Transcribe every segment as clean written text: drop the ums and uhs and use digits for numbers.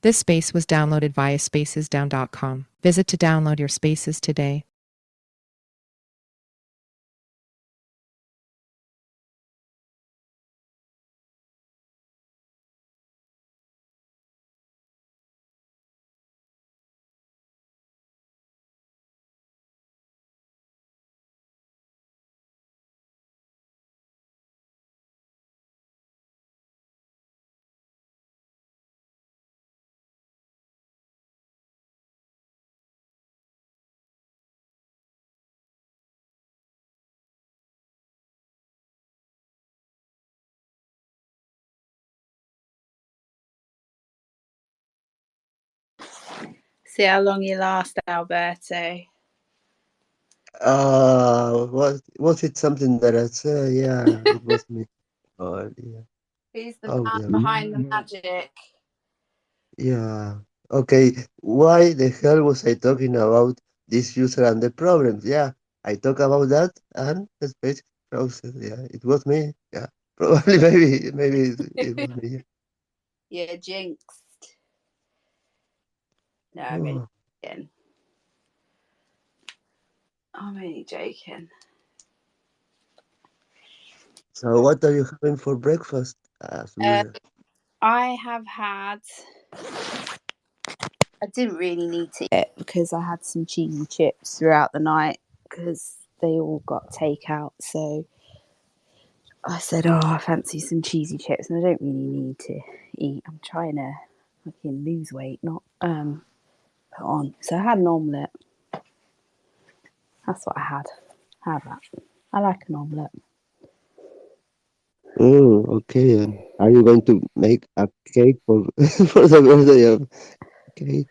This space was downloaded via spacesdown.com. Visit to download your spaces today. See how long you last, Alberto. Was it something that I said? Yeah, it was me. Oh, yeah. Who's the Oh, man yeah. behind the magic? Yeah. Okay. Why the hell was I talking about this user and the problems? Yeah, I talk about that and the space process. Yeah, it was me. Yeah, probably, maybe it was me. You're jinxed. No, I'm only Oh. joking. I'm only joking. So, what are you having for breakfast, Uh, Azura? I have had. I didn't really need to eat it because I had some cheesy chips throughout the night because they all got takeout. So I said, "Oh, I fancy some cheesy chips," and I don't really need to eat. I'm trying to fucking lose weight, not put on. So I had an omelette. That's what I had. Have that. I like an omelette. Oh, okay. Are you going to make a cake for for the birthday of? Okay,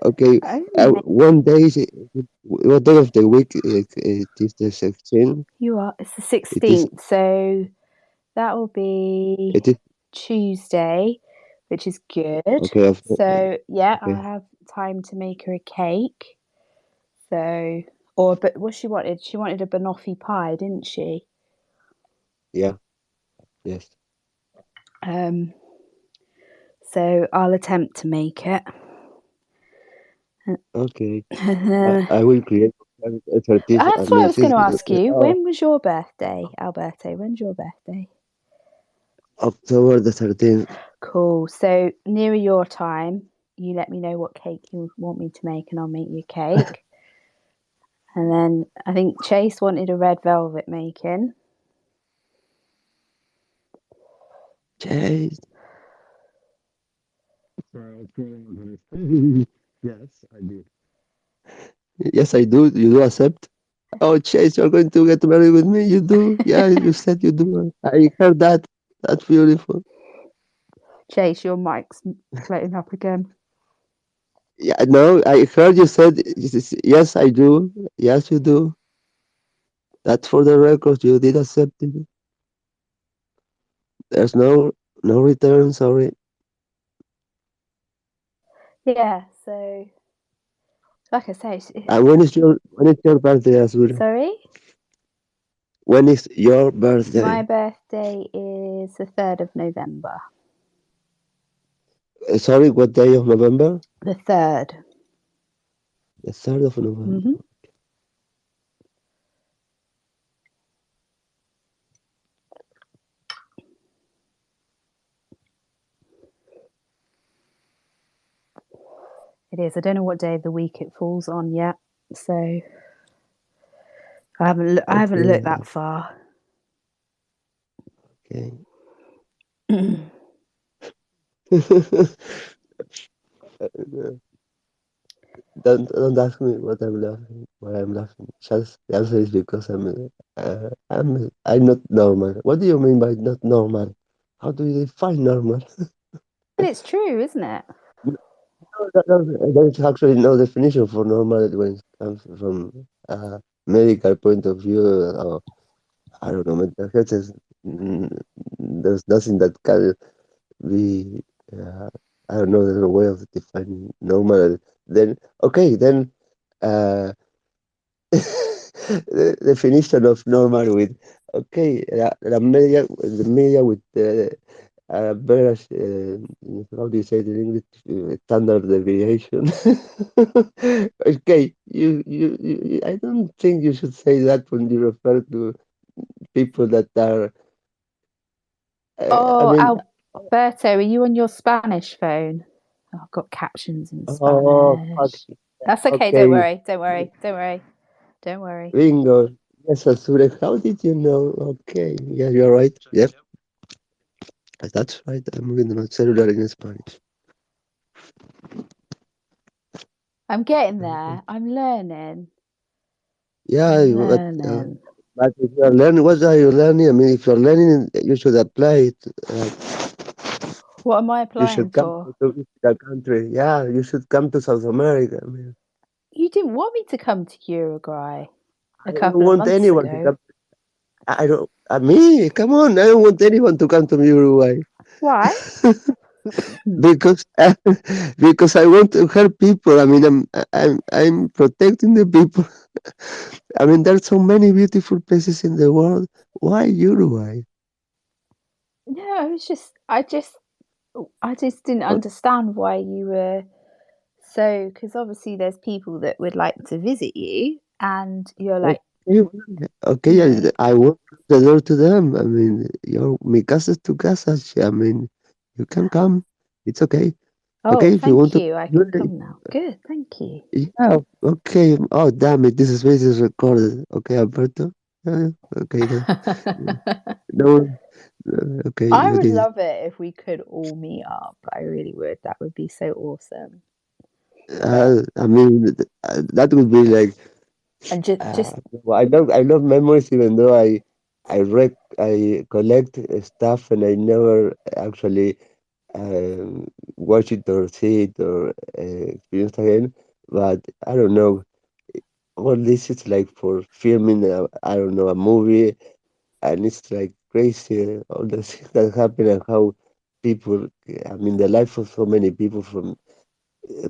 okay. I only make One day, what day of the week it is the 16th? you are. It's the It is. 16th, so that will be It is Tuesday, which is good. okay. So yeah, I Okay. have time to make her a cake. So, or but what she wanted? She wanted a banoffee pie, didn't she? Yeah. Yes. Um, so I'll attempt to make it. Okay. That's I will create a certificate what I was going message. to ask you. Oh, When was your birthday, Alberto? When's your birthday? October the 13th. Cool. So nearer your time, you let me know what cake you want me to make, and I'll make you a cake. And then I think Chase wanted a red velvet making. Chase. Yes, I do. Yes, I do. You do accept? Oh, Chase, you're going to get married with me. You do? Yeah, you said you do. I heard that. That's beautiful. Chase, your mic's floating up again. Yeah, no, I heard you said yes, I do. Yes, you do. That's for the record. You did accept it. There's no return. Sorry. Yeah. So, like I say, And when is your birthday, Azura? sorry. When is your birthday? My birthday is the 3rd of November. Sorry, what day of November? The 3rd. The 3rd of November. Mm-hmm. It is. I don't know what day of the week it falls on yet, so I haven't looked Okay, that far. okay. Don't ask me what I'm laughing. Why I'm laughing. Just the answer is because I'm not normal. What do you mean by not normal? How do you define normal? But it's true, isn't it? There's actually no definition for normal when it comes from a medical point of view. Or, I don't know, mental health is, there's nothing that can be, uh, I don't know, there's a way of defining normal. Then, okay, then, uh, the definition of normal with, okay, the media with the average, how do you say it in English? Standard deviation. Okay, I don't think you should say that when you refer to people that are. I Oh, mean, Alberto, are you on your Spanish phone? Oh, I've got captions in oh, fuck. Spanish. That's okay. Don't Okay, worry. Don't worry. Don't worry. Don't worry. bingo. Yes, Azure, how did you know? Okay, yeah, you're right. Yep, that's right. I'm reading my cellular in Spanish. I'm getting there. I'm learning. Yeah, I'm uh, learning. but if you're learning, what are you learning? I mean, if you're learning, you should apply it. What am I You applying should come for? to the country. Yeah, you should come to South America. I mean, You didn't want me to come to Uruguay a I don't couple of want months anyone to ago. come. I don't. Me, come on! I don't want anyone to come to Uruguay Why? because because I want to help people. I mean, I'm protecting the people. I mean, there's so many beautiful places in the world. Why Uruguay? No, I just didn't understand why you were so, because obviously there's people that would like to visit you, and you're like, Okay, okay, you know, I will close the door to them. I mean, mi casa es tu casa. I mean, you can come. It's okay. oh, Okay, if you want thank to you, I do can it, come now. Good, thank you. yeah, okay. Oh, damn it, this space is recorded. Okay, Alberto. Yeah, okay then. No, okay, I you would did it. love it if we could all meet up. I really would. That would be so awesome. But I mean, that would be like, and just well, I love memories, even though I collect stuff and I never actually watch it or see it or experience again. But I don't know. All this is like for filming. I don't know, a movie, and it's like crazy. All the things that happen and how people. I mean, the life of so many people from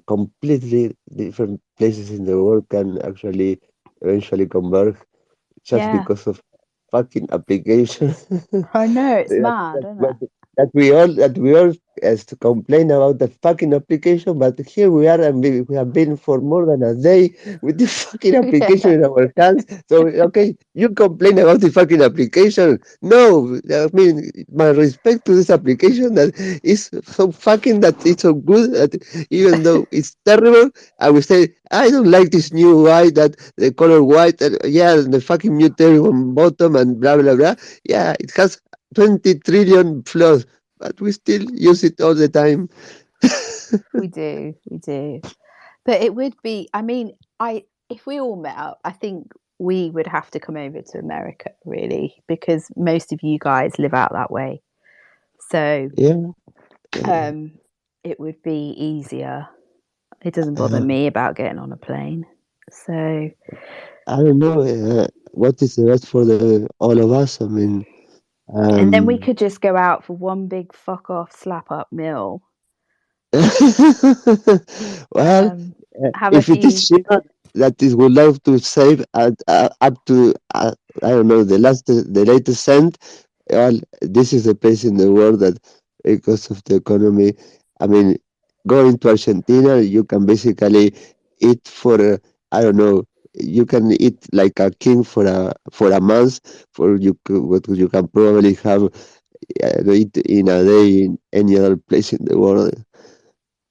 completely different places in the world can actually eventually converge just yeah, because of fucking application. I know it's that, mad, that, isn't it? that, that we all as to complain about the fucking application, but here we are, and we have been for more than a day with the fucking application Yeah, in our hands. So okay, you complain about the fucking application. No, I mean, my respect to this application that is so fucking, that it's so good that even though it's terrible, I would say I don't like this new white, that the color white, and yeah, the fucking mutation on bottom and blah blah blah. Yeah, it has 20 trillion flaws, but we still use it all the time. we do, we do. But it would be. I mean, I if we all met up, I think we would have to come over to America, really, because most of you guys live out that way. So Yeah, uh, um, it would be easier. It doesn't bother uh, me about getting on a plane. So, I don't know what is the best for the all of us. I mean, and then we um, could just go out for one big fuck off slap up meal. well, Have a if it few. is China that is would love to save up to I don't know, the latest cent, well, this is a place in the world that, because of the economy, I mean, going to Argentina, you can basically eat for I don't know, you can eat like a king for a month. For what you can probably have eat in a day in any other place in the world.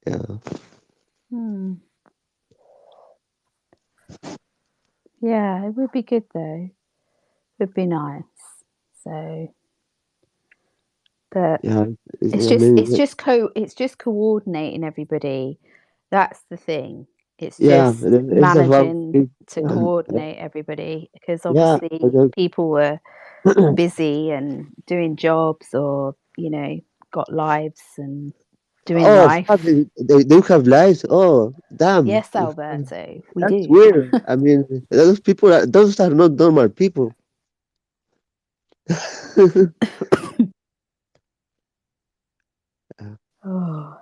Yeah, Hmm, yeah, it would be good though. It would be nice. So, but yeah. it's I just it's mean, just it's just coordinating everybody. That's the thing. It's yeah, just it's about managing to and coordinate everybody because yeah, obviously people were busy and doing jobs or got lives and doing oh, fuck, life. they do have lives. Oh, damn. Yes, Alberto, we That's do. weird. I mean, those are not normal people. Oh,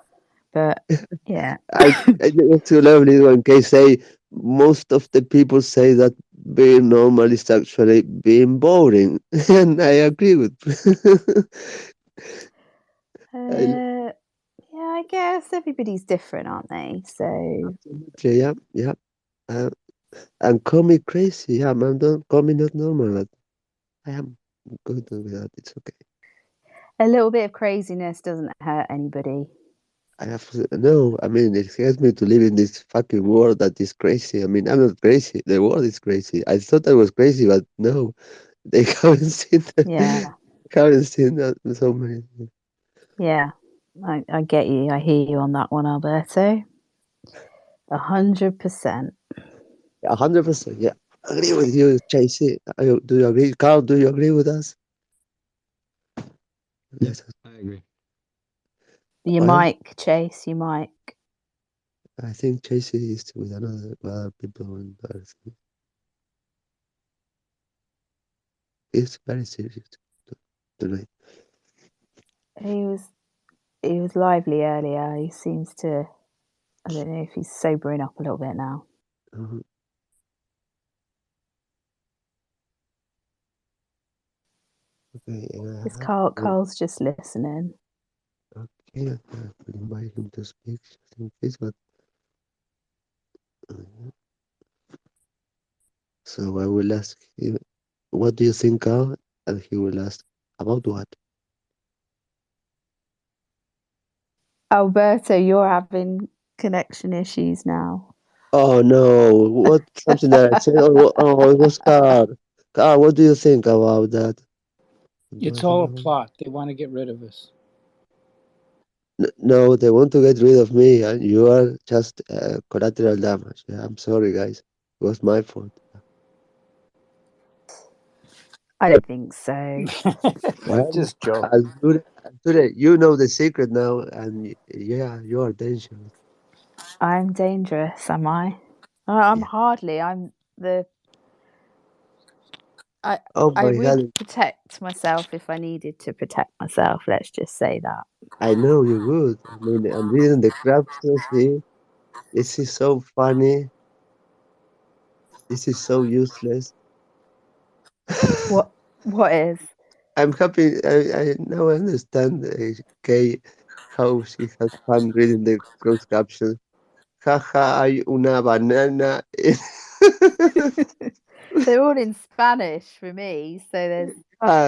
but yeah. I think it's too lovely when Kay say most of the people say that being normal is actually being boring, and I agree with. I Uh, yeah, I guess everybody's different, aren't they? So absolutely, yeah, yeah. Uh, and call me crazy, yeah, man. Don't call me not normal. I am good with that. It's okay. a little bit of craziness doesn't hurt anybody. I have no. I mean, it scares me to live in this fucking world that is crazy. I mean, I'm not crazy. The world is crazy. I thought I was crazy, but no, they haven't seen. Yeah, Haven't seen that so many. yeah. I get you. I hear you on that one, Alberto. 100%. 100%. Yeah, agree with you, Chasey. Do you agree, Carl? Do you agree with us? Yep, Yes. I agree. Your Well, mic, Chase, your mic. I think Chasey is with another other people in person. It's very serious tonight. He was he was lively earlier. He seems to. I don't know if he's sobering up a little bit now. Uh, okay, Is Carl's just listening? okay, I will invite him to speak just in case, but uh, so I will ask him, what do you think, Carl? And he will ask, about what? Alberto, you're having connection issues now. Oh no, what, something that I said? Oh, it was Carl. Carl, what do you think about that? Do I It's think all a about plot. They want to get rid of us. No, they want to get rid of me, and you are just collateral damage. Yeah, I'm sorry, guys. It was my fault. I don't think so. Well, Just joke. Azure, you know the secret now, and yeah, you are dangerous. I'm dangerous, am I? I'm Yeah. hardly. I'm the. I Oh I my would God, protect myself if I needed to protect myself. Let's just say that. I know you would. I mean, I'm reading the captions here. This is so funny. This is so useless. What what is? I'm happy. I now understand Kay how she has fun reading the closed captions. Jaja, hay una banana. They're all in Spanish for me, so there's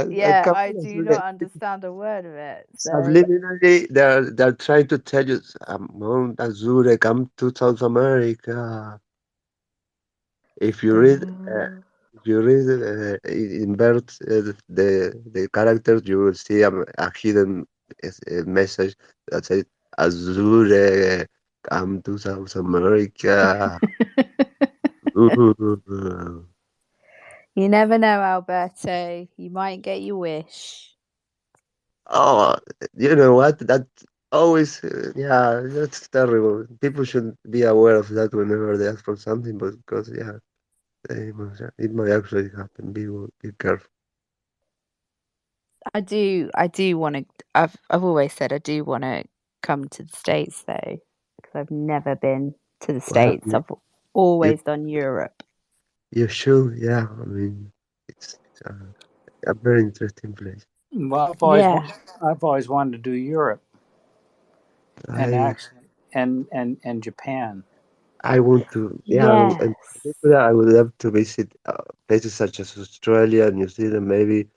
yeah, Come I on, do not understand a word of it. So subliminally, they're trying to tell you, Mount Azure, come to South America. If you read, uh, if you read, invert the characters, you will see a hidden message that says Azure, come to South America. Ooh. you never know, Alberto. You might get your wish. Oh, you know what? That always, yeah, that's terrible. People should be aware of that whenever they ask for something, but because, yeah, it might actually happen. Be careful. I do want to. I've always said I do want to come to the States though, because I've never been to the Well, States. I've you, always done Europe. you should, yeah. I mean, it's a very interesting place. Well, Yeah. I've always wanted to do Europe and I actually and Japan. I want to, yeah, in Yes. particular, I would love to visit places such as Australia, New Zealand, maybe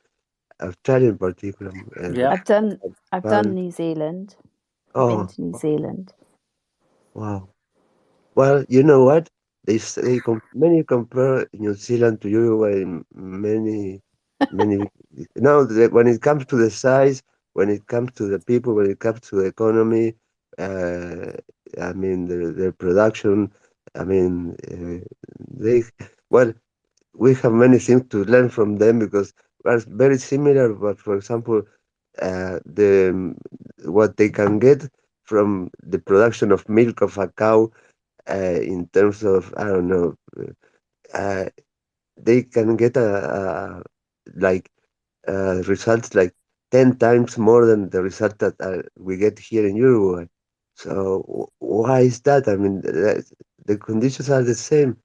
Australia in particular, Yep. I've done Japan. New Zealand. I've been Oh, to New Zealand. wow. Well, you know what? Many compare New Zealand to Uruguay in many. No, when it comes to the size, when it comes to the people, when it comes to the economy, uh, I mean the production. I mean they. Well, we have many things to learn from them because we're very similar. But for example, the what they can get from the production of milk of a cow in terms of I don't know, uh, they can get a like results like 10 times more than the result that we get here in Uruguay. So why is that? I mean, the conditions are the same.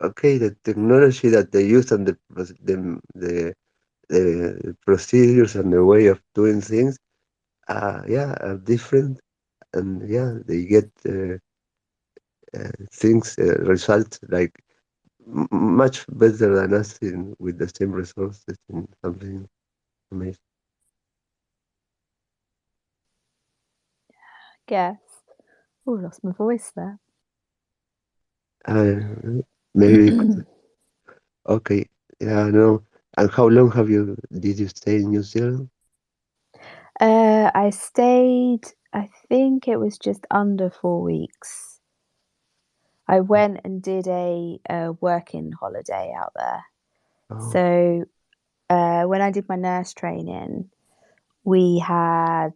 Okay, the technology that they use and the procedures and the way of doing things yeah, are different, and yeah, they get things results like much better than us with the same resources and something amazing. Guess. Oh, lost my voice there. Uh, maybe okay, yeah, no. And how long have you did you stay in New Zealand? I stayed, I think it was just under 4 weeks. I went and did a working holiday out there. Oh, So when I did my nurse training, we had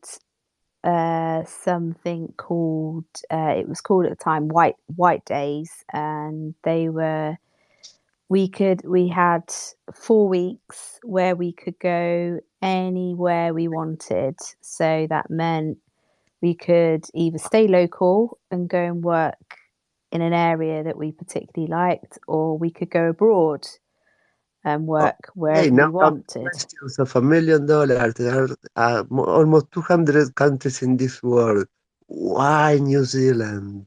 something called it was called at the time white days, and they were we had 4 weeks where we could go anywhere we wanted. So that meant we could either stay local and go and work in an area that we particularly liked, or we could go abroad and work okay, wherever now we come wanted. questions of $1 million. There are almost 200 countries in this world. Why New Zealand?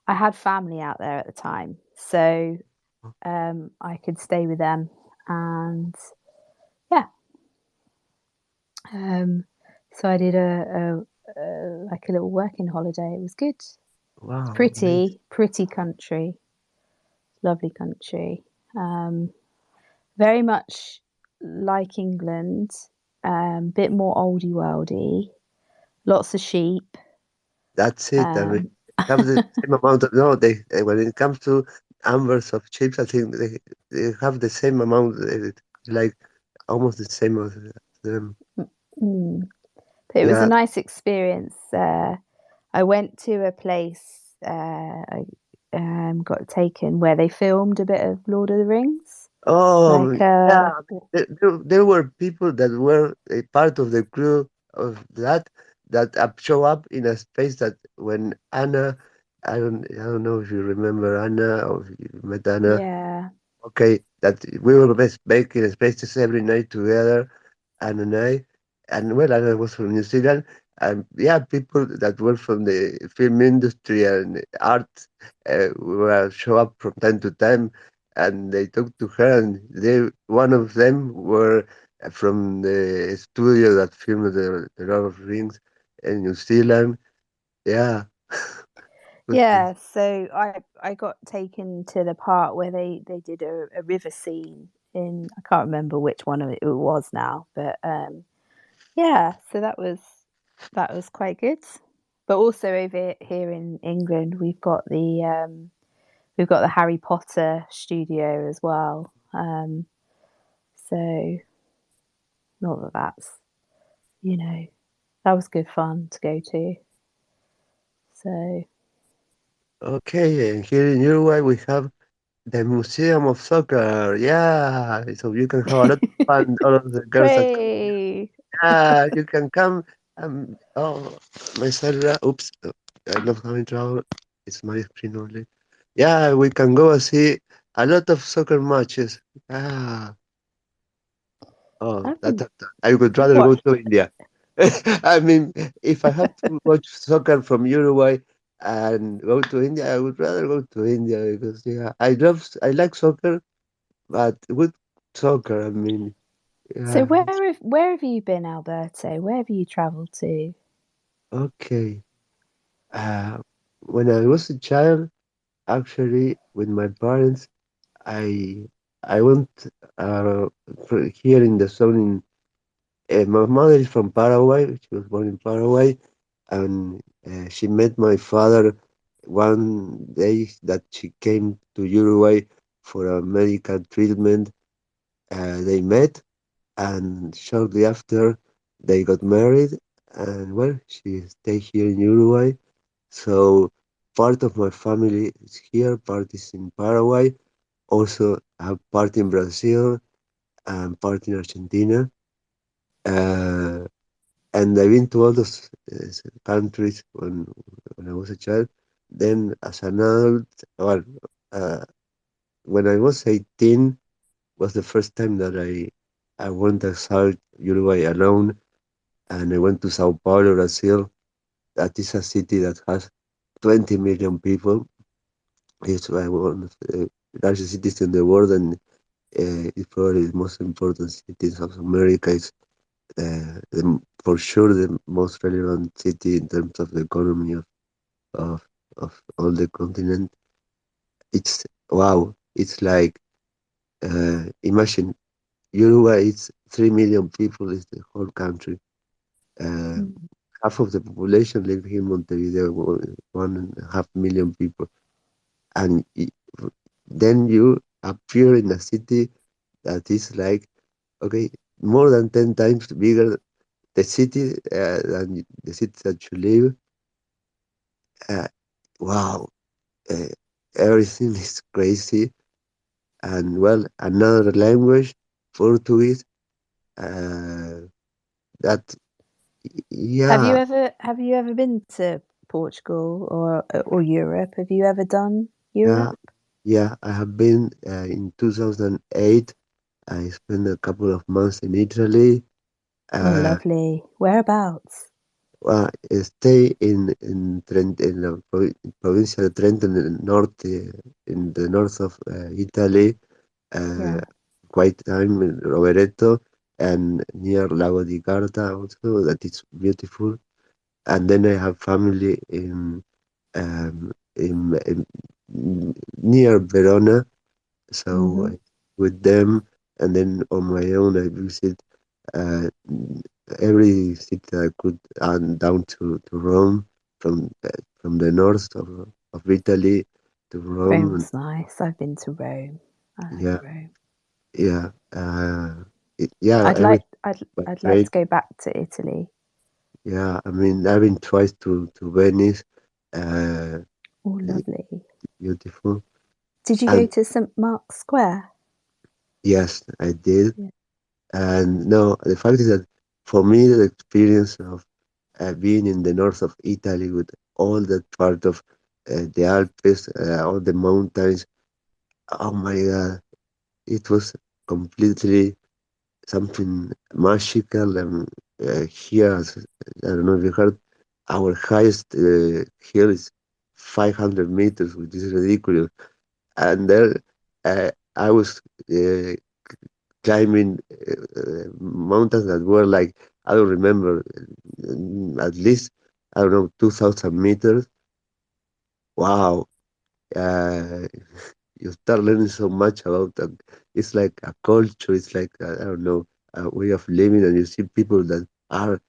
I had family out there at the time, so I could stay with them, and yeah, um, so I did a like a little working holiday. It was good. It's Wow, amazing. pretty country, lovely country. Um, Very much like England, bit more oldie worldy, lots of sheep. That's it. I mean, Um, have the same amount of no. When it comes to numbers of chips, I think they have the same amount. Like almost the same as them. mm, but it was a Yeah. nice experience. I went to a place I got taken where they filmed a bit of Lord of the Rings. Oh, Like, yeah. I mean, there were people that were a part of the crew of that show up in a space that when Anna, I don't know if you remember Anna or if you met Anna. yeah, Okay, that we were best making spaces every night together, and I was from New Zealand, and yeah, people that were from the film industry and art were show up from time to time, and they talked to her, and one of them were from the studio that filmed the Lord of the Rings in New Zealand. Yeah, good things. yeah. So I got taken to the part where they did a river scene in, I can't remember which one of it was now, but yeah, so that was quite good. But also over here in England, we've got the Harry Potter studio as well. So not that that's you know that was good fun to go to. So Okay, and here in Uruguay we have the Museum of Soccer, yeah. So you can have a lot of fun. All of the girls that come here, way. yeah, you can come. Oh, my cellular. Oops, I'm not having trouble. It's my screen only. Yeah, we can go and see a lot of soccer matches. Ah, oh, I've I would I've rather go watched. to India. I mean, if I have to watch soccer from Uruguay and go to India, I would rather go to India because yeah, I like soccer, but with soccer, I mean, So yeah, where have you been, Alberto? Where have you travelled to? okay. Uh, when I was a child, actually, with my parents, I I went uh, here in the zone. My mother is from Paraguay. She was born in Paraguay, and she met my father one day that she came to Uruguay for a medical treatment. They met, and shortly after they got married, and well, she stayed here in Uruguay. So part of my family is here, part is in Paraguay. Also, I have part in Brazil and part in Argentina. Uh, and I've been to all those countries when I was a child. Then, as an adult, well, uh, when I was 18, was the first time that I went outside Uruguay alone. and I went to Sao Paulo, Brazil. That is a city that has 20 million people. It's one of the largest cities in the world, and it's probably the most important city in South America. It's for sure the most relevant city in terms of the economy of, of all the continent. It's wow. It's like imagine Uruguay. It's 3 million people. Is the whole country. Uh, Mm. Half of the population live here in Montevideo. 1.5 million people, and then you appear in a city that is like okay, more than 10 times bigger the city than the city that you live. Uh, wow, uh, everything is crazy. And well, another language, Portuguese. Uh, that yeah, Have you ever been to Portugal or Europe? Have you ever done yeah, Europe? yeah. I have been in 2008. I spent a couple of months in Italy. Oh, Uh, lovely. Whereabouts? well, I stay in Trent, in the provincia of Trento, in the north of Italy. Uh, Yeah. quite time in Rovereto and near Lago di Garda also. That is beautiful. And then I have family in near Verona, so Hmm. with them, and then on my own I visit uh, every city I could, and down to Rome, from the north of Italy to Rome. And Rome's nice. I've been to Rome. I like yeah, Rome. yeah, yeah, by I'd like train. to go back to Italy. Yeah, I mean, I've been twice to Venice. Uh, Oh, it's lovely. beautiful. Did you go And to St. Mark's Square? yes, I did. Yeah. And no, the fact is that for me, the experience of being in the north of Italy with all that part of the Alps, all the mountains, oh my God, it was completely something magical. And here, I don't know if you heard, our highest hill is 500 meters, which is ridiculous. And there, I was climbing mountains that were like, I don't remember, at least, I don't know, 2,000 meters. Wow. Uh, you start learning so much about that. It's like a culture, it's like, I don't know, a way of living, and you see people that are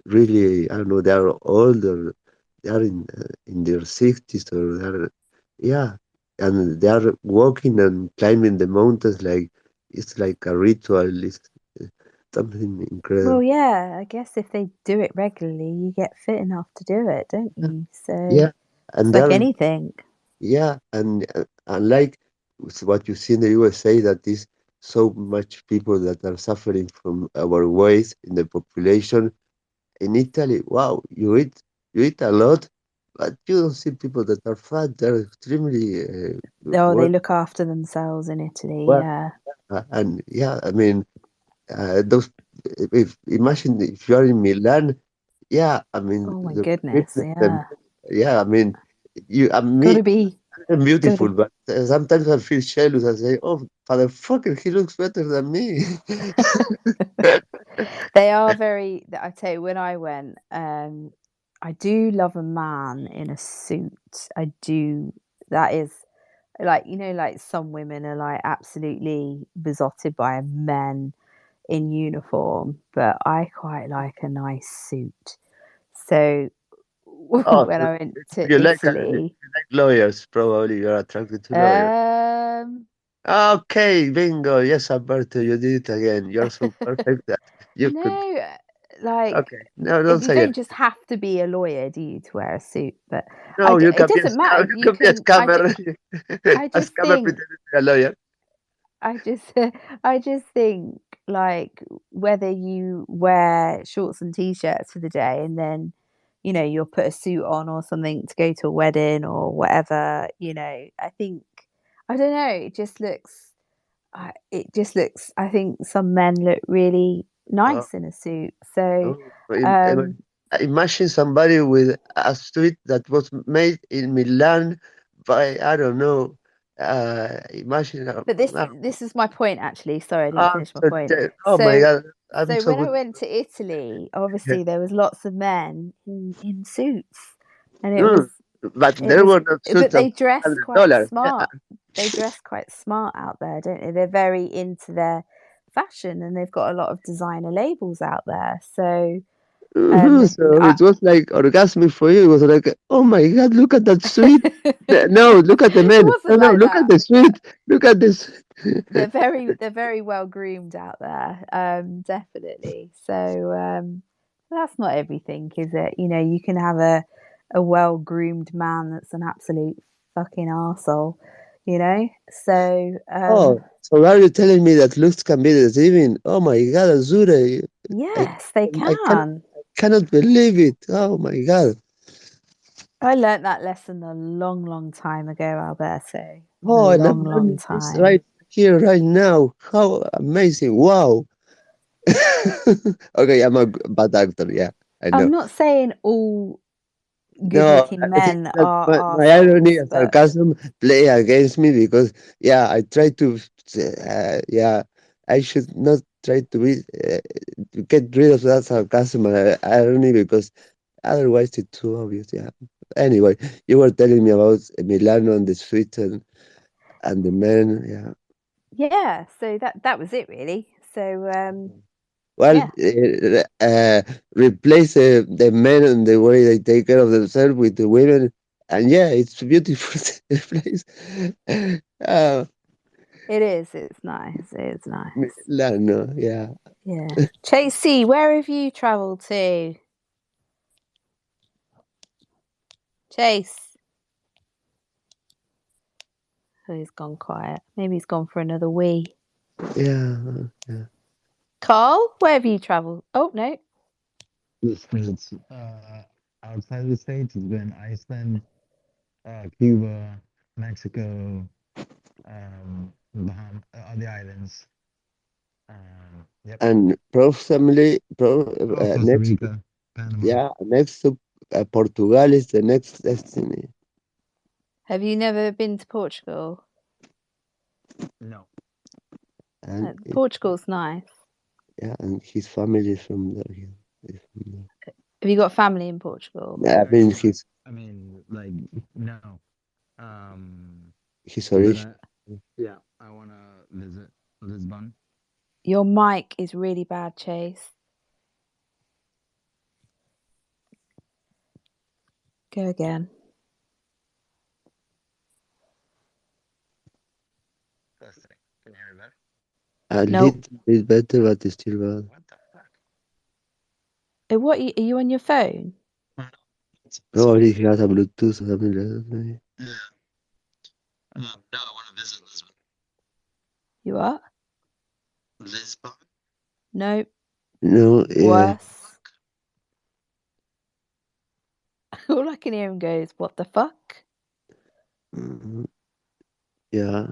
really, I don't know, they are older, they are in their 60s, or they are, yeah, and they are walking and climbing the mountains like it's like a ritual. It's uh, something Well, incredible. yeah, I guess if they do it regularly, you get fit enough to do it, don't Yeah, you? So yeah, it's and they like are, anything. yeah, and unlike what you see in the USA, that is so much people that are suffering from our waste in the population. In Italy, wow, you eat a lot, but you don't see people that are fat. They're extremely Oh, they well, look after themselves in Italy. well, Yeah. and yeah, I mean, those. If imagine if you are in Milan, yeah, I mean Oh my the goodness. fitness, Yeah. yeah, I mean, me, Gotta be, I'm beautiful, gotta. but sometimes I feel jealous. I say, oh, motherfucker, he looks better than me. They are very. I tell you, when I went, I do love a man in a suit. I do. That is like like some women are like absolutely besotted by men in uniform, but I quite like a nice suit. So Oh, when so I went to you Italy, like lawyers, probably you're attracted to lawyers. um, Okay, bingo. Yes, Alberto, you did it again. You're so perfect that you could. no, like Okay, no, don't you say don't it. just have to be a lawyer, do you, to wear a suit? But No, you it can be a doesn't matter. scam. You You can be a can. scammer. I A just scammer think pretending to be a lawyer. I just I just think like whether you wear shorts and t-shirts for the day and then you'll put a suit on or something to go to a wedding or whatever, I think I don't know, it just looks I think some men look really nice in a suit. So, imagine somebody with a suit that was made in Milan by, I don't know, imagine. but this is my point actually. Sorry, I didn't finish my point. Oh my God, I'm So so when I good. went to Italy, obviously there was lots of men in suits, and it was But there were no but suits of they dress quite $100. smart. They dress quite smart out there, don't they? They're very into their fashion, and they've got a lot of designer labels out there. So, So it was like orgasmic for you. It was like, oh my God, look at that suite. No, look at the it men. wasn't No, like look at that. the suite. Look at this. They're very well groomed out there, definitely. So that's not everything, is it? You know, you can have a well groomed man that's an absolute fucking arsehole, you know? So Oh, so are you telling me that looks can be deceiving? Oh my God, Azure. I, yes, they I can. cannot believe it. Oh my God. I learnt that lesson a long time ago, Alberto. A Oh, and I'm long learning this time. right here, right now. How amazing. Wow. Okay, I'm a bad actor. Yeah, I I'm know. not saying all good No, looking I think men that are my irony arseholes, and but sarcasm play against me because, yeah, I try to, yeah, I should not try to be, to get rid of that sarcasm and irony because otherwise it's too obvious. Yeah. Anyway, you were telling me about Milano and the suite and the men. Yeah. yeah, so that was it really. So Well, yeah, replace the men and the way they take care of themselves with the women, and yeah, it's a beautiful place. Uh, it is. It's nice. It's nice. Milano, yeah. Yeah. Chasey, where have you travelled to? Chase. Oh, he's gone quiet. Maybe he's gone for another wee. Yeah, yeah. Carl, where have you travelled? Oh no. It's outside of the States. It's been Iceland, Cuba, Mexico, the islands. Yep. And proximally, Oh, Costa next, Rica, Panama. yeah, next to Portugal is the next destiny. Have you never been to Portugal? No. And Portugal's nice. yeah, and his family is from there. He's from there. Have you got family in Portugal? I mean, his Like no. Um, his but origin. yeah, I wanna visit Lisbon. Your mic is really bad, Chase. Go again. Testing. Can you hear me better? A Nope. little bit better, but it's still bad. What the fuck? What are you on your phone? Probably he has a Bluetooth or something like that. Maybe. Yeah. No, I want to visit Lisbon. You are? Lisbon? Nope. No, yeah. Worse. All I can hear him go is, what the fuck? Mhm. Yeah,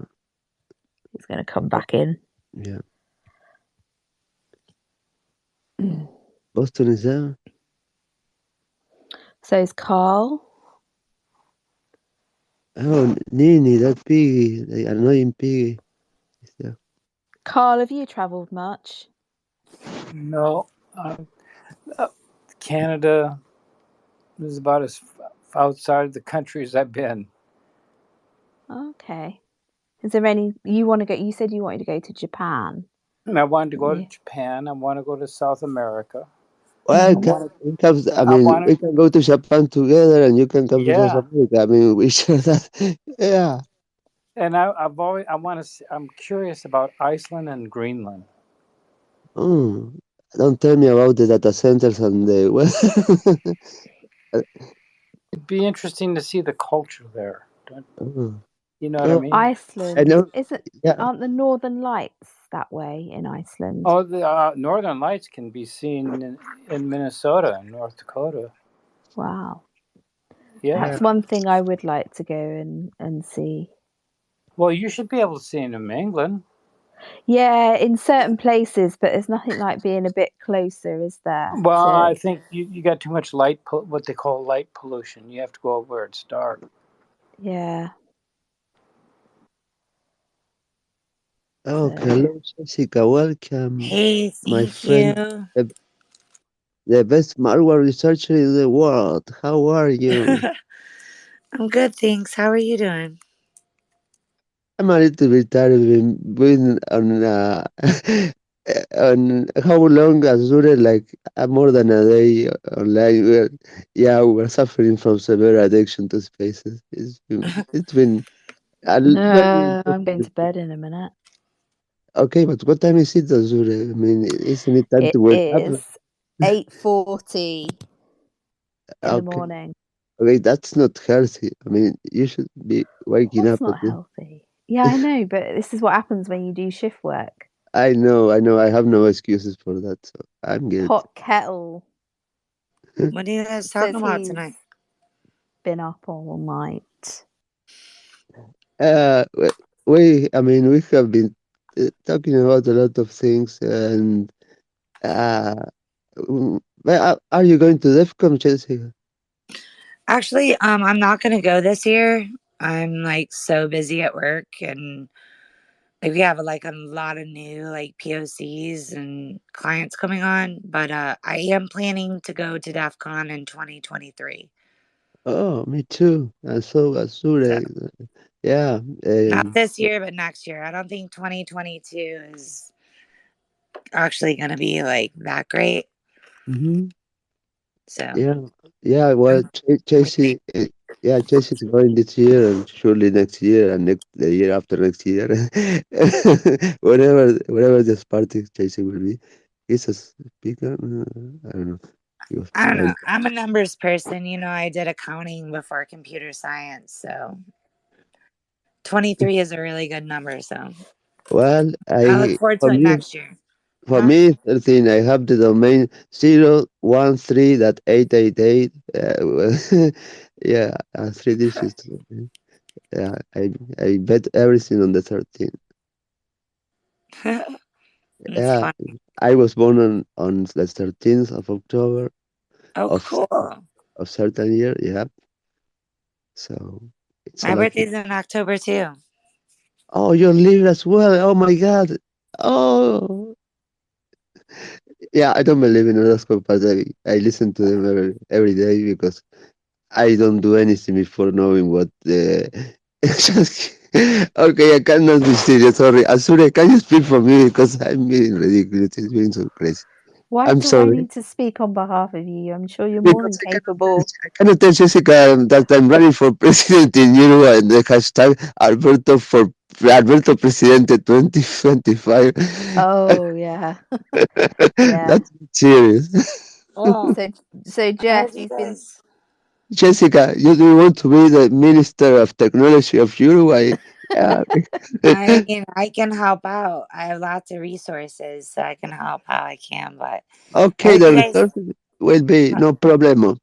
He's going to come back in. yeah. Boston is there. So is Carl. Oh, Nini, that piggy, the annoying piggy. Is there. Carl, have you travelled much? No, Canada is about as outside the country as I've been. Okay. Is there any you want to go? You said you wanted to go to Japan. I wanted to go to Yeah. Japan. I want to go to South America. Well, Mhm. I I mean, want we to. can go to Japan together, and you can come to South Yeah, America. I mean, we share that. Yeah. and I want to. I'm curious about Iceland and Greenland. Oh, don't tell me about the data centers and the well. It'd be interesting to see the culture there. Oh, You know what I no, mean? I Iceland. know. Yeah. Aren't the Northern Lights that way in Iceland? Oh, the Northern Lights can be seen in Minnesota and North Dakota. Wow. Yeah. That's one thing I would like to go and see. Well, you should be able to see them in England. Yeah, in certain places, but there's nothing like being a bit closer, is there? Well, To I think you got too much what they call light pollution. You have to go where it's dark. yeah. Oh, So hello, Jessica. Welcome, Hey, my thank friend, you. the, the best malware researcher in the world. How are you? I'm good, thanks. How are you doing? I'm a little bit tired of being on on how long Azure, like more than a day online. Yeah, we're suffering from severe addiction to spaces. It's been very no, I'm going interesting. to bed in a minute. Okay, but what time is it, Azure? I mean, isn't it time to It wake up? is 8:40 in the Okay, morning. okay, that's not healthy. I mean, you should be waking What's up at not this. healthy? Yeah, I know, but this is what happens when you do shift work. I know, I know. I have no excuses for that, so I'm good. Pot kettle What are you guys talking says about he's tonight? been up all night. Uh, we, I mean, we have been talking about a lot of things, and uh, are you going to DEFCON, Chelsea? Actually, I'm not gonna go this year. I'm like so busy at work, and like we have like a lot of new like POCs and clients coming on. But I am planning to go to DEF CON in 2023. Oh, me too. And so, So Azure, yeah. not this year, but next year. I don't think 2022 is actually gonna be like that great. Mhm. So Yeah, yeah. Well, I'm waiting. Chelsea, yeah, Chelsea's going this year, and surely next year, and the year after next year, whenever this party Chelsea will be. He's a speaker. I don't know. He was I don't know. trying. I'm a numbers person. You know, I did accounting before computer science. So 23 is a really good number. So Well, I look forward to it next year. for Huh? me, 13. I have the domain 013.888. Yeah, 3 digits. Yeah, I bet everything on the 13. It's Yeah, fun. I was born on the 13th of October Oh, of cool. of certain year. Yeah, so it's a My lucky. birthday's in October too. Oh, you're living as well. Oh my God. Oh, yeah. I don't believe in horoscope, but I listen to them every day because I don't do anything before knowing what the. Okay, I cannot be serious. Sorry, Asure, can you speak for me because I'm being ridiculous. It's being so crazy. Why I'm do I sorry. need to speak on behalf of you? I'm sure you're more than Because capable. I cannot tell Jessica that I'm running for president in Uruguay and the hashtag Alberto Presidente 2025. Oh yeah, yeah. That's serious. Well, So so I heard Jeff, you you've been guys. Jessica, you do want to be the Minister of Technology of Uruguay? Yeah. I mean, I can help out. I have lots of resources, so I can help how I can. But I Okay, heard you the guys. resources will be no problem.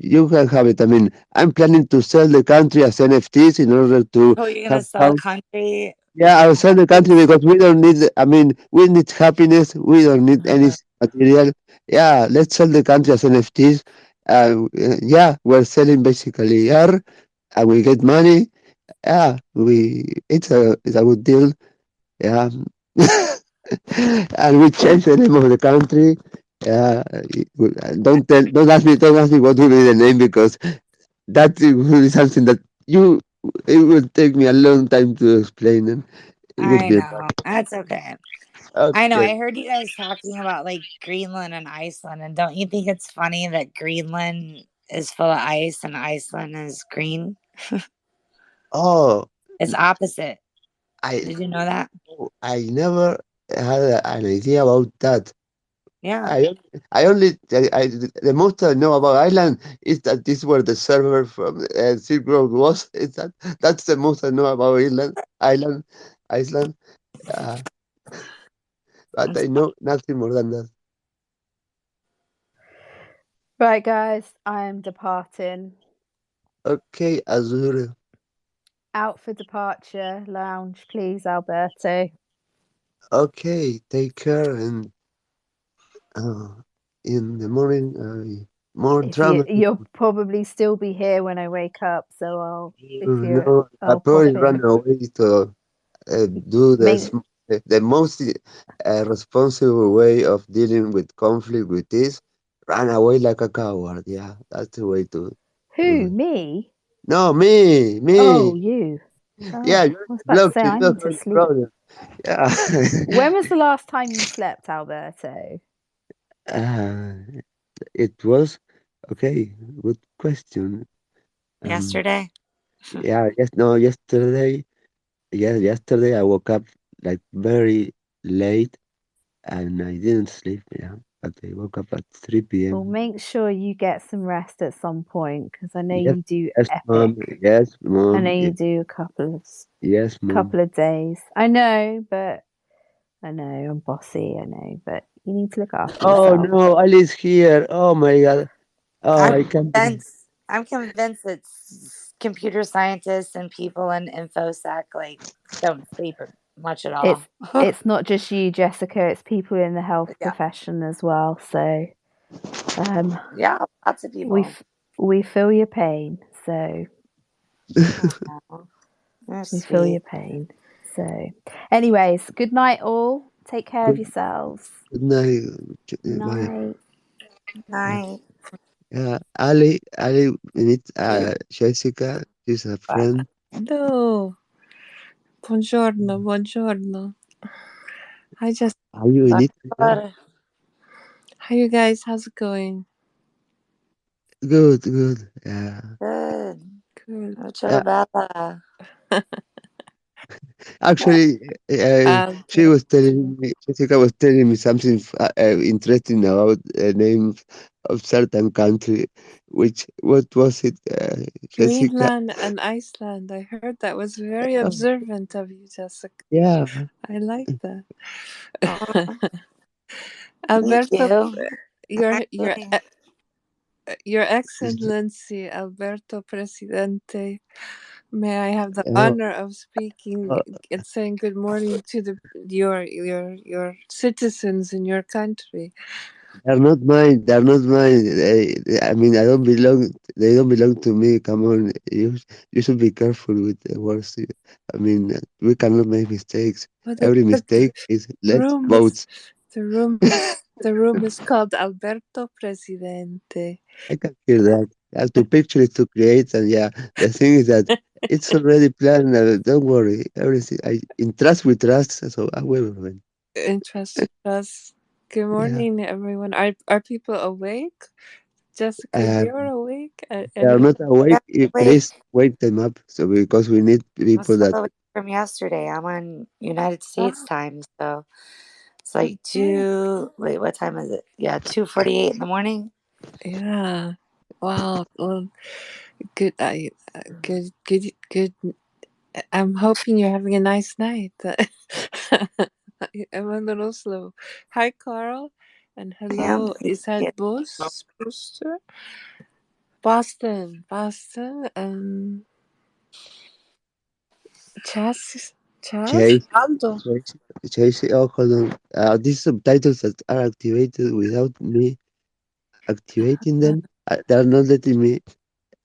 You can have it. I mean, I'm planning to sell the country as NFTs in order to Oh, you're gonna have sell a house. country Yeah, I'll sell the country NFTs? because we don't need. I mean, we need happiness. We don't need any Uh, material. Yeah, let's sell the country as NFTs. Yeah, we're selling basically R, and we get money. Yeah, it's a good deal. Yeah. And we change the name of the country. Yeah, don't ask me what will be the name because that will be something that you it will take me a long time to explain, and it would I be know. That's okay. I know. okay. I heard you guys talking about like Greenland and Iceland, and don't you think it's funny that Greenland is full of ice and Iceland is green? Oh, It's opposite. I Did you know that? I never had an idea about that. Yeah. I I only the most I know about Ireland is that this where the server from Silk Road was. Is that's the most I know about Ireland, Iceland. Uh, but It's I know nothing more than that. right, guys. I am departing. Okay, Azure. Out for departure. Lounge, please, Alberto. Okay, take care, and uh, in the morning, more If you drama. you'll probably still be here when I wake up, so if you're No, I I'll probably pop run in. away to do Make the most responsible way of dealing with conflict with this. Run away like a coward. Yeah, that's the way to do who? it. Me? No, me. Oh, you. Yeah, Oh, you're I was about to blocked. say You I don't need to have the sleep. problem. Yeah. When was the last time you slept, Alberto? uh, it was okay. Good question. Um, Yesterday. yeah, yes, no, yesterday. Yeah, yesterday I woke up like very late and I didn't sleep. Yeah, but I woke up at 3 Well, p.m. make sure you get some rest at some point because I know Yes, you do yes, mom. epic. Yes, I know mom. you do a couple of Yes, mom. days. I know, but I know I'm bossy. I know, but you need to look after Oh yourself. no, Ali's here. Oh my God. Oh, I'm I can't believe. convinced. I'm convinced that computer scientists and people in infosec like don't sleep much at It's all. it's not just you, Jessica. It's people in the health Yeah, profession as well. So um, yeah, lots of we people. f- we feel your pain. So Aw, you're we feel sweet. your pain. So, anyways, good night, all. Take care of Good, yourselves. good night. My, Night. Night. Ali, we need Jessica. She's a Bye. friend. Hello. Buongiorno, buongiorno. Hi, just Are you in Ithaca? Bye. how you guys? How's it going? Good, good. Yeah. Good. Good. Yeah. Ciao, Actually, she Alberto. was telling me, Jessica was telling me something interesting about the name of certain country. What was it, Jessica? Greenland and Iceland. I heard that was very Oh, observant of you, Jessica. yeah. I like that. Aw, thank Alberto, you. your your Actually, your Excellency Alberto Presidente. May I have the Oh, honor of speaking oh, and saying good morning to your citizens in your country. they're not mine. They're not mine. I mean, I don't belong. They don't belong to me. Come on, you should be careful with the words. I mean, we cannot make mistakes. But Every the mistake is less room is votes. the room is called Alberto Presidente. I can hear that. To picture is to create, and yeah, the thing is that it's already planned. Don't worry, everything. In trust we trust, so I will win. Interest us. Good Yeah, morning, everyone. Are people awake? Jessica, uh, you're awake. they are And not awake. yeah, wait. Please wake them up. So because we need I'm people still that. awake from yesterday. I'm on United States oh, time, so it's like okay. two. Wait, what time is it? Yeah, 2:48 in the morning. Yeah. Wow. Well, good. Good. I'm hoping you're having a nice night. I'm a little slow. Hi, Carl, and I am. hello. Thank Is that you. Booster? Boston, Chas, Chase, Aldo. Oh, hold on. These subtitles that are activated without me activating them, they are not letting me.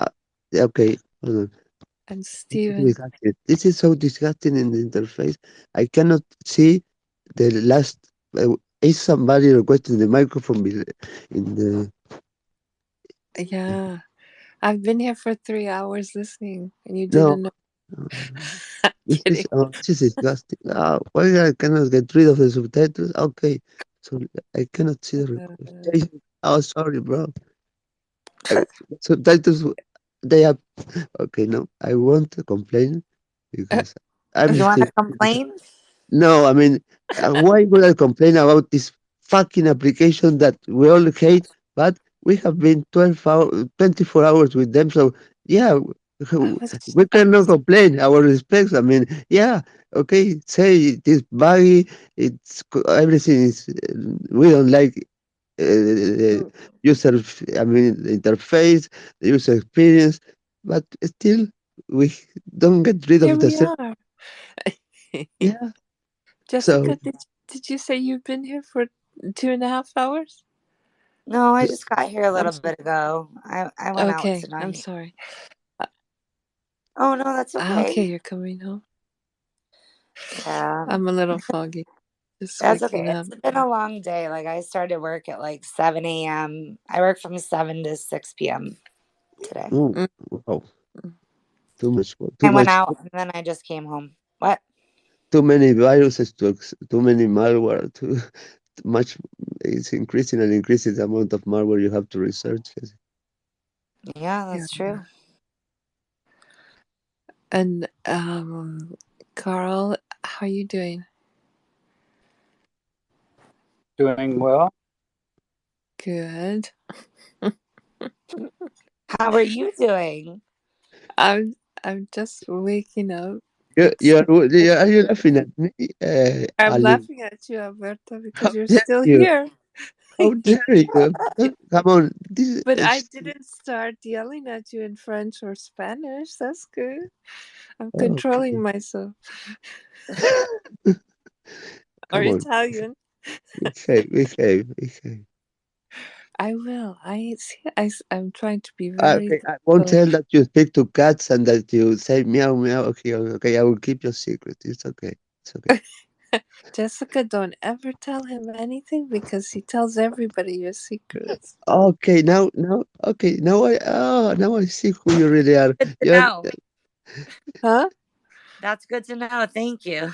Uh, okay, hold on. And This is Steven. disgusting. This is so disgusting in the interface. I cannot see the last. Is somebody requesting the microphone in the? Yeah, I've been here for 3 hours listening, and you No. didn't know. uh, Kidding. This is disgusting. Why I cannot get rid of the subtitles? Okay, so I cannot see the request. Uh, Oh, sorry, bro. Uh, Subtitles they have. Okay, no, I won't complain because I'm You want still. to complain? No, I mean, why would I complain about this fucking application that we all hate? But we have been 24 hours with them, so yeah, I was, we I cannot was, complain. Our respects. I mean, yeah, okay, say it is buggy. Everything is. We don't like the user. I mean, the interface, the user experience, but still, we don't get rid here of the. we are. Yeah. So, Jessica, did you say you've been here for 2.5 hours? No, I just got here a I'm little sorry. bit ago. I went out Okay, I'm tonight. sorry. Oh no, that's Okay, okay. you're coming home. Yeah, I'm a little foggy. Just that's okay. waking up. It's been a long day. Like I started work at like 7 a.m. I work from 7 to 6 p.m. today. oh, Mm, wow, mm. too I went much, out and then I just came home. What? too many viruses, too many malware, too much. It's increasing and increasing the amount of malware you have to research. Yeah, Yeah. that's true. And Carl, how are you doing? Doing well. Good. How are you doing? I'm I'm just waking up. You, It's you're, are you laughing at me, I'm Ali? laughing at you, Alberto, How because you're dare still you? here. How dare you? Come on, this But I is didn't start yelling at you in French or Spanish. That's good. I'm controlling okay. myself. Or Come on, Italian. behave. I will. I see. I'm trying to be very Okay, I won't polite. tell that you speak to cats and that you say meow meow. Okay, I will keep your secret. It's okay. It's okay. Jessica, don't ever tell him anything because he tells everybody your secrets. Okay, okay, now I see who you really are. Good to You're know. Huh? That's good to know. Thank you.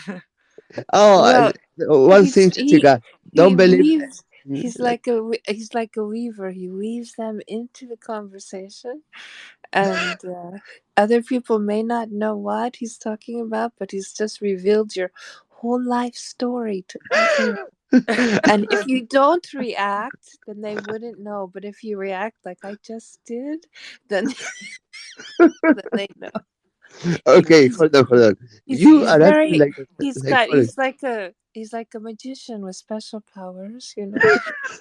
oh, Well, one thing, he Jessica, don't he believe. weaves. Like, He's like a weaver. He weaves them into the conversation, and other people may not know what he's talking about, but he's just revealed your whole life story to everyone. And if you don't react, then they wouldn't know. But if you react like I just did, then then they know. okay, He's hold on. he's You he's are acting very like what he's like a magician with special powers.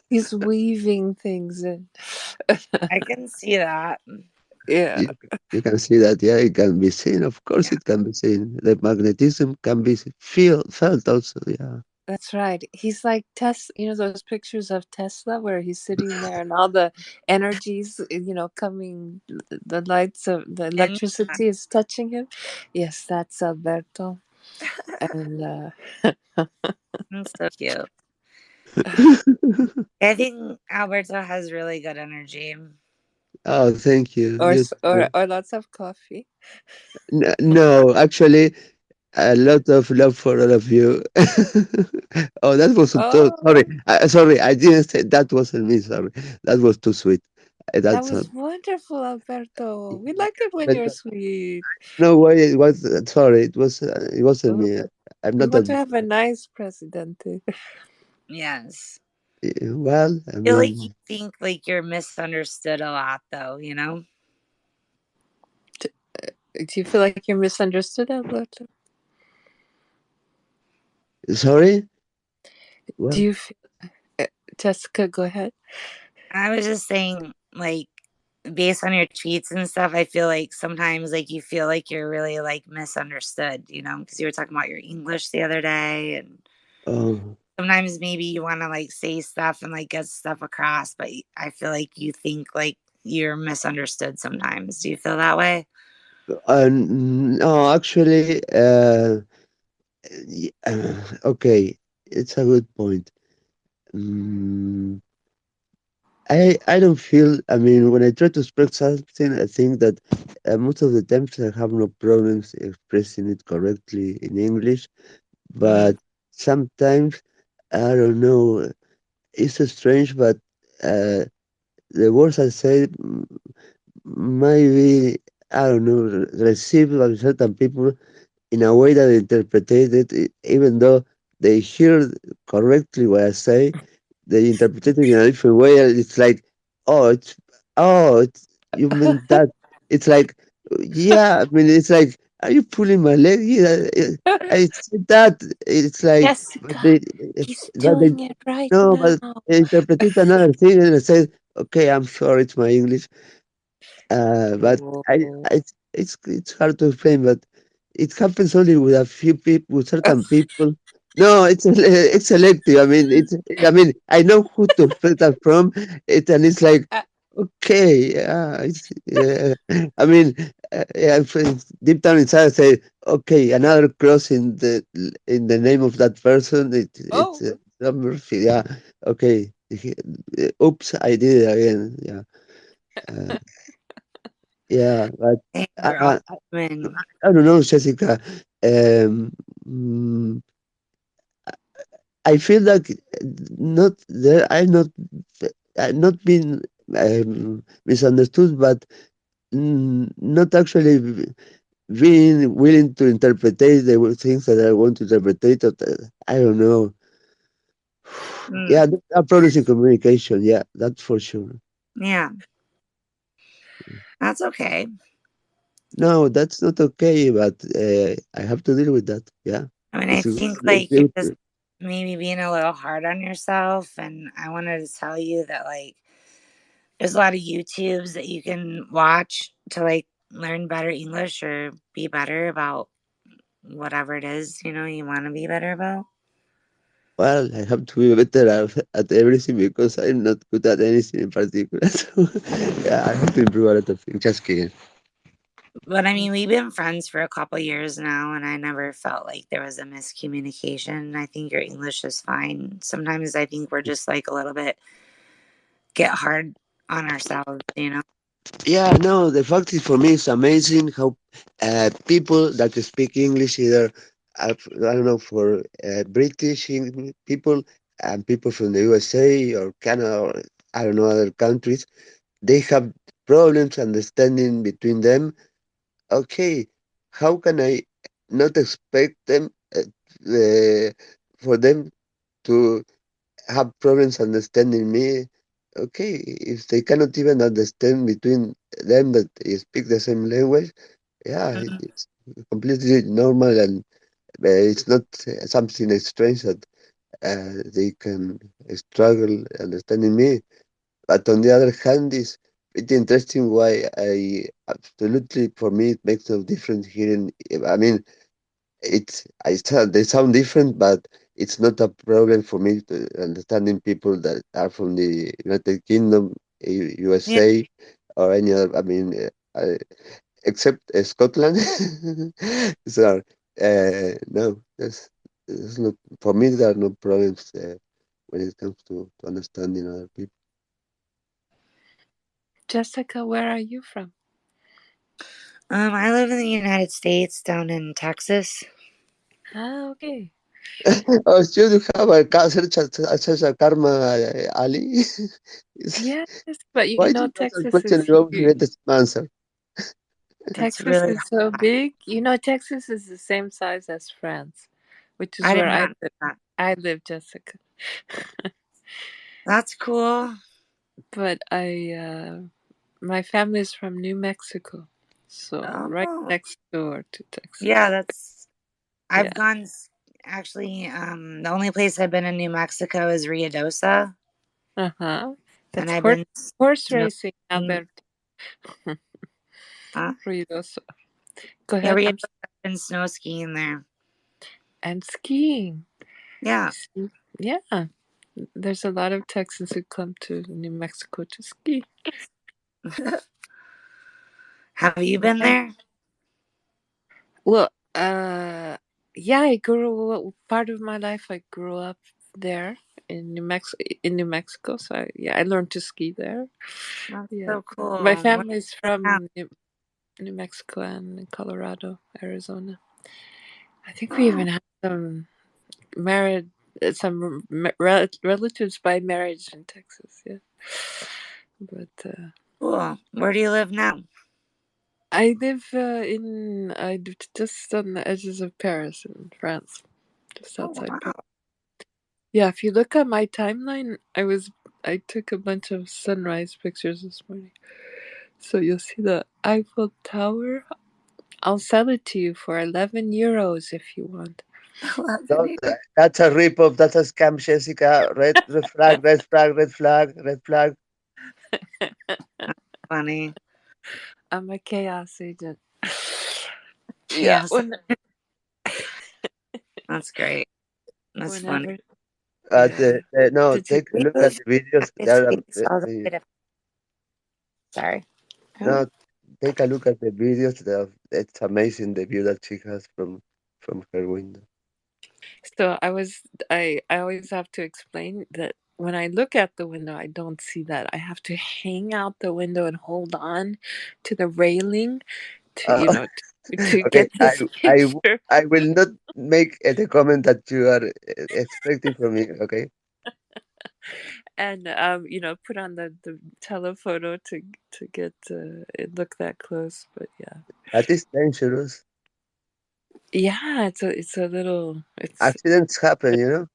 He's weaving things in. I can see that. Yeah, you can see that, yeah, it can be seen. Of course, Yeah. it can be seen. The magnetism can be felt also, yeah. that's right. He's like Tesla. Those pictures of Tesla where he's sitting there and all the energies, coming. The lights of the And electricity is touching him. Yes, that's Alberto. And it's so cute. I think Alberto has really good energy. Oh, thank you. or You s- or too. or lots of coffee. No, actually, a lot of love for all of you. Oh, that was sorry. Oh, Sorry, I didn't say that wasn't me. Sorry, that was too sweet. that That's was wonderful, Alberto. We like it when but you're sweet. no way. It was sorry. It wasn't Oh, me. I'm we not want that. to have a nice presidente. Yes. Well, I I feel like you mean, think like you're misunderstood a lot though, you know? Do you feel like you're misunderstood, Alberto? sorry. Do Well, you feel, uh, Jessica, go ahead. I was just saying, like, based on your tweets and stuff, I feel like sometimes like you feel like you're really like misunderstood, you know, because you were talking about your English the other day, and um, sometimes maybe you want to like say stuff and like get stuff across, but I feel like you think like you're misunderstood sometimes. Do you feel that way? no, actually, okay, it's a good point. Mm, I don't feel. I mean, when I try to express something, I think that most of the times I have no problems expressing it correctly in English. Mm. But sometimes I don't know. It's strange, but uh, the words I say maybe I don't know received by certain people in a way that they interpreted it, even though they hear correctly what I say, they interpret it in a different way. And it's like, oh, you mean that? It's like, yeah, I mean, it's like, are you pulling my leg? Yeah, I said that. It's like, but Jessica, he's they doing it right no, now. but they interpreted another thing, and I said, okay, I'm sorry, it's my English. But Oh. it's hard to explain, but it happens only with a few people, with certain people. No, it's selective. I mean, I know who to expect that from. And it's like, okay, yeah, I mean, yeah, deep down inside, I say, okay, another cross in the name of that person. It's Oh, number, yeah, okay. Oops, I did it again. Yeah, uh, yeah, but Hey, uh, girl. When I don't know, Jessica. Um, mm, I feel like not there. I'm not being misunderstood, but not actually being willing to interpret the things that I want to interpret. I don't know. Yeah, mm, there are problems in communication. Yeah, that's for sure. yeah, that's okay. No, that's not okay, but I have to deal with that. Yeah, I mean, I it's, think it's like you're just maybe being a little hard on yourself, and I wanted to tell you that like there's a lot of YouTubes that you can watch to like learn better English or be better about whatever it is, you want to be better about. well, I have to be better at everything because I'm not good at anything in particular. So, yeah, I have to improve a lot of things. Just kidding. But I mean, we've been friends for a couple years now, and I never felt like there was a miscommunication. I think your English is fine. Sometimes I think we're just like a little bit get hard on ourselves. Yeah, no, the fact is for me it's amazing how people that speak English either I don't know for British people and people from the USA or Canada or I don't know other countries they have problems understanding between them. Okay, how can I not expect them for them to have problems understanding me. Okay, if they cannot even understand between them that they speak the same language, yeah, Mhm. it's completely normal and it's not something strange that they can struggle understanding me. But on the other hand, it's pretty interesting why I absolutely for me it makes no difference hearing. I mean, they sound different, but it's not a problem for me to understanding people that are from the United Kingdom, Yeah, USA, or any other. I mean, except Scotland. So no, there's no for me. There are no problems when it comes to understanding other people. Jessica, where are you from? I live in the United States, down in Texas. Ah, okay. Oh, should you have such a karma, Ali? Yes, but Why do you ask a Texas question is and you always huge. get the same answer? It's Texas really is so big. Texas is the same size as France, which is I did where not know that. I live, Jessica. That's cool. But my family is from New Mexico, so right Oh, next door to yeah, Texas. that's Yeah. I've gone actually. The only place I've been in New Mexico is Ruidosa, Uh-huh. and That's I've been horse racing, snowing. Alberto. Huh? Ruidoso. Go Yeah, ahead. Ruidosa. I've been snow skiing there. And skiing. Yeah. See? Yeah. There's a lot of Texans who come to New Mexico to ski. Have you been there? Well, yeah, I grew part of my life. I grew up there in New Mexico. So I learned to ski there. That's Yeah, so cool. my Where do family's you live now? from New Mexico and Colorado, Arizona. I think we Oh, even have married some relatives by marriage in Texas. Yeah, but cool. Where do you live now? I live just on the edges of Paris in France, just Oh outside Paris. wow. Yeah, if you look at my timeline, I took a bunch of sunrise pictures this morning. So you'll see the Eiffel Tower. I'll sell it to you for 11 euros if you want. No, that's a rip-off. That's a scam, Jessica. Red flag, red flag, red flag, red flag. Funny. I'm a chaos agent. Yeah, Chaos. when That's great. That's funny. Whenever, The, yeah. no, Did you take a leave? look at the videos. I There are, saw the bit of. Sorry. no, take a look at the videos. It's amazing the view that she has from her window. So I always have to explain that when I look at the window, I don't see that. I have to hang out the window and hold on to the railing to, Uh, to okay, get this picture. I will not make the comment that you are expecting from me. Okay, And put on the telephoto to get it look that close. But that is dangerous. yeah, it's a little it's Accidents happen, you know.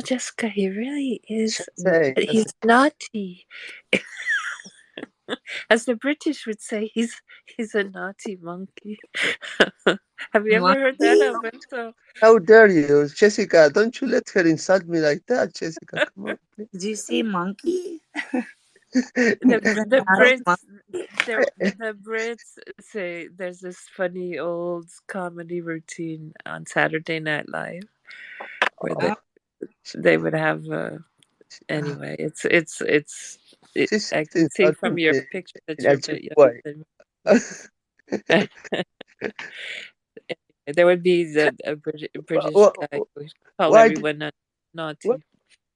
Jessica, he really is Just saying. he's naughty. As the British would say, he's a naughty monkey. Have you ever heard that, Monkey? Alberto? How dare you, Jessica? Don't you let her insult me like that, Jessica. Come on, please. Did you see monkey? The He's a the naughty Brits the Brits say there's this funny old comedy routine on Saturday Night Live where monkey. they would have anyway. She's I just can see insulting from your me picture that in a you're a cheap bit younger way. than me. There would be a British Wh- guy wh- who would call Why do everyone what naughty.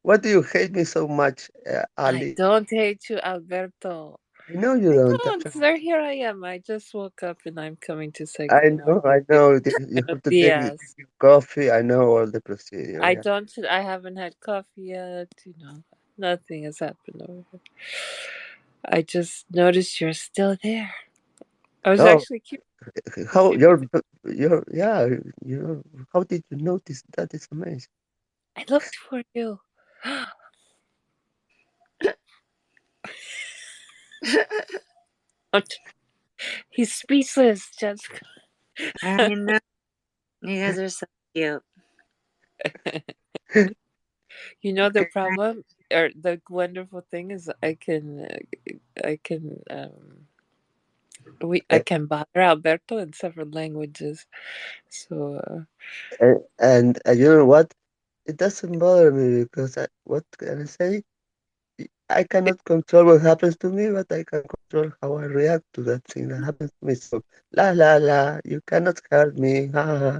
What do you hate me so much, I Ali? don't hate you, Alberto. I know you I don't. don't. Sir, here I am. I just woke up and I'm coming to say I good morning. know, I know. You have to take Yes. your coffee. I know all the procedure. I Yeah. don't. I haven't had coffee yet. Nothing has happened over here. I just noticed you're still there. I was Oh, actually curious because how people. you're yeah. You how did you notice that? It's amazing. I looked for you. He's speechless, Jessica. I know. You guys are so cute. The Okay. problem or the wonderful thing is I can I Uh, can bother Alberto in several languages. So and you know what? It doesn't bother me because what can I say? I cannot control what happens to me, but I can control how I react to that thing that happens to me. So, la la la, you cannot hurt me. Ha ha. Ha.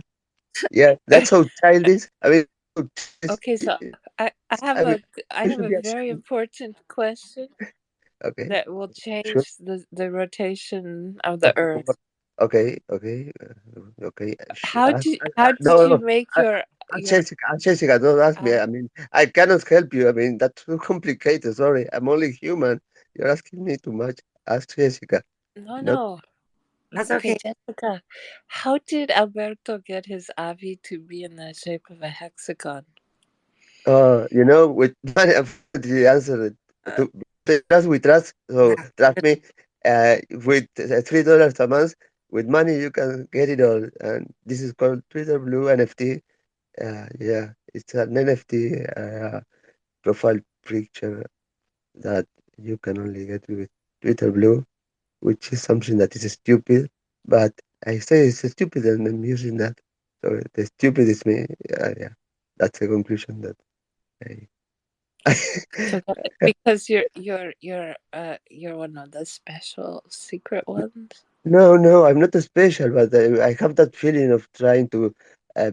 Yeah, that's how childish. I mean, so childish. okay, so I mean, I you have should a be very ashamed. important question Okay, that will sure. change the rotation of the Of earth. course. Okay, okay, okay. How did No, you no. make Uh, your Jessica, don't ask me. how I mean, I cannot help you. I mean, that's too complicated. Sorry, I'm only human. You're asking me too much. Ask Jessica. Not. no. That's Okay, okay. Jessica, how did Alberto get his avi to be in the shape of a hexagon? With money, unfortunately, answer it. To trust, we trust. So trust me. With $3 a month, with money you can get it all. And this is called Twitter Blue NFT. Yeah, it's an NFT profile picture that you can only get with Twitter Blue, which is something that is stupid. But I say it's stupid, and I'm using that. So the stupid is me. Yeah, that's the conclusion that I. So that, because you're one of the special secret ones. No, no, I'm not a special, but I have that feeling of trying to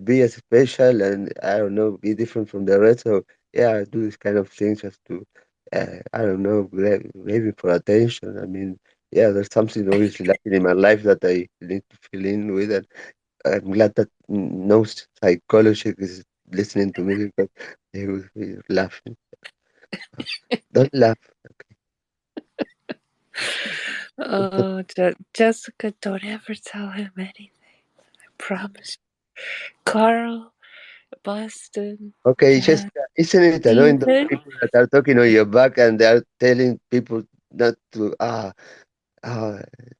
be as special and I don't know, be different from the rest. So yeah, I do this kind of things just to, I don't know, maybe for attention. I mean, yeah, there's something obviously lacking in my life that I need to fill in with, and I'm glad that no psychologist is listening to me because they will be laughing. Don't laugh. Oh, Jessica, don't ever tell him anything. I promise. Carl, Boston, Okay, just Jan, isn't it annoying those Stephen. people that are talking on your back and they are telling people not to ah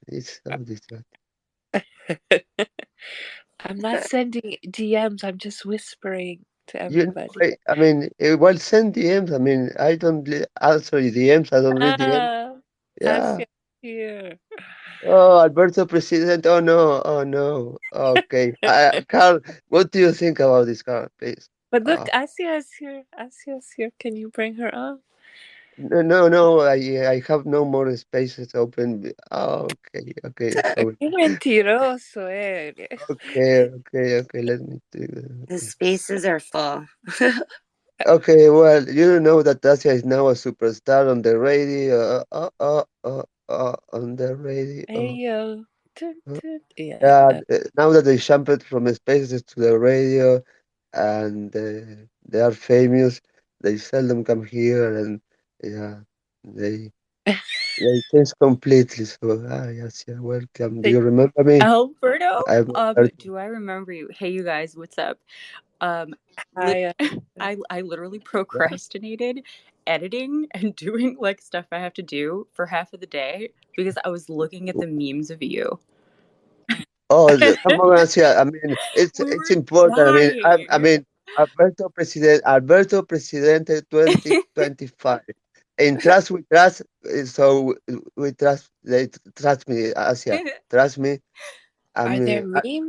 it's so distracting. I'm not sending DMs. I'm just whispering to You know, everybody. I mean, well, send DMs. I mean, I don't answer DMs. I don't read DMs. Ah, I Yeah, feel here. Oh, Alberto President. Oh no. Oh no. Okay. Carl, what do you think about this card, please? But look, Uh, Asia's here. Asia's here. Can you bring her up? no. I have no more spaces open. Okay. Okay. So Qué mentiroso eres. okay. Let me do The that. spaces are full. Okay. Well, you know that Asia is now a superstar on the radio. On the Hey radio. yo. Toot, toot. Yeah. Yeah, now that they jumped from the spaces to the radio and they are famous, they seldom come here and yeah, they they change completely. So yes, yeah, welcome. Do Thank you remember me? Alberto. I'm Alberto. Do I remember you? Hey, you guys, what's up? Um, lit- Hi. I literally Yeah. procrastinated editing and doing like stuff I have to do for half of the day because I was looking at the memes of you. Oh, come on, Asia. I mean, We it's were important. I dying. mean, Alberto Presidente 2025. In trust, we trust. So we trust. They trust me, Asia. Trust me. I Are there mean, memes?